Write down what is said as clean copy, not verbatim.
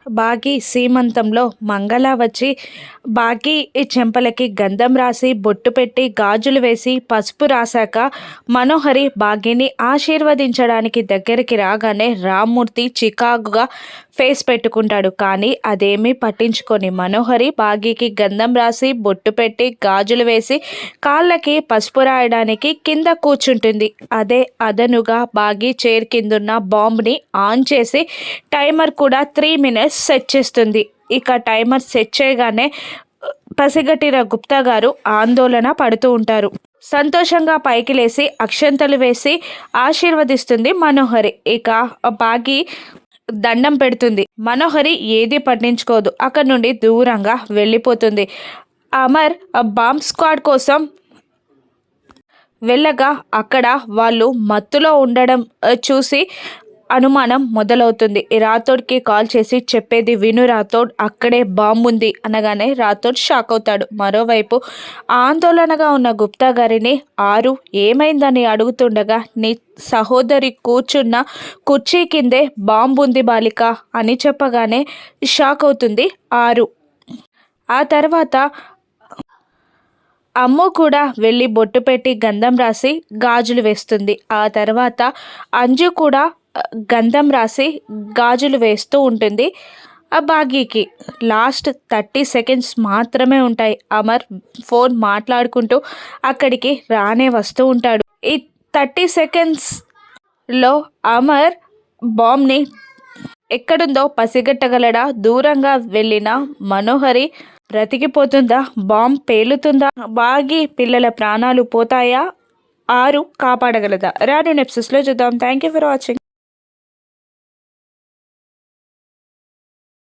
బాగి సీమంతంలో మంగళ వచ్చి బాగి చెంపలకి గంధం రాసి బొట్టు పెట్టి గాజులు వేసి పసుపు రాశాక మనోహరి బాగిని ఆశీర్వదించడానికి దగ్గరికి రాగానే రామ్మూర్తి చికాకుగా ఫేస్ పెట్టుకుంటాడు. కానీ అదేమీ పట్టించుకొని మనోహరి బాగికి గంధం రాసి బొట్టు పెట్టి గాజులు వేసి కాళ్ళకి పసుపు రాయడానికి కింద కూర్చుంటుంది. అదే అదనుగా బాగి చైర్ కిందున్న బాంబ్ని ఆన్ చేసి టైమర్ కూడా 3 మినిట్స్ సెట్ చేస్తుంది. ఇక టైమర్ సెట్ చేయగానే పసిగట్టిన గుప్తా గారు ఆందోళన పడుతూ ఉంటారు. సంతోషంగా పైకి లేచి అక్షంతలు వేసి ఆశీర్వదిస్తుంది మనోహరి. ఇక బాగి దండం పెడుతుంది. మనోహరి ఏది పట్టించుకోదు, అక్కడి నుండి దూరంగా వెళ్ళిపోతుంది. అమర్ బాంబ్ స్క్వాడ్ కోసం వెళ్ళగా అక్కడ వాళ్ళు మత్తులో ఉండడం చూసి అనుమానం మొదలవుతుంది. రాథోడ్కి కాల్ చేసి చెప్పేది విను రాథోడ్, అక్కడే బాంబు ఉంది అనగానే రాథోడ్ షాక్ అవుతాడు. మరోవైపు ఆందోళనగా ఉన్న గుప్తా గారిని ఆరు ఏమైందని అడుగుతుండగా నీ సహోదరి కూర్చున్న కుర్చీ కిందే బాంబు ఉంది బాలిక అని చెప్పగానే షాక్ అవుతుంది ఆరు. ఆ తర్వాత అమ్ము కూడా వెళ్ళి బొట్టు పెట్టి గంధం రాసి గాజులు వేస్తుంది. ఆ తర్వాత అంజు కూడా గంధం రాసి గాజులు వేస్తూ ఉంటుంది. ఆ బాగీకి లాస్ట్ 30 సెకండ్స్ మాత్రమే ఉంటాయి. అమర్ ఫోన్ మాట్లాడుకుంటూ అక్కడికి రానే వస్తూ ఉంటాడు. ఈ 30 సెకండ్స్లో అమర్ బాంబ్ని ఎక్కడుందో పసిగట్టగలడా? దూరంగా వెళ్ళిన మనోహరి బ్రతికిపోతుందా? బాంబ్ పేలుతుందా? బాగి పిల్లల ప్రాణాలు పోతాయా? ఆరు కాపాడగలదా? రాను నెప్సెస్లో చూద్దాం. Thank you for watching.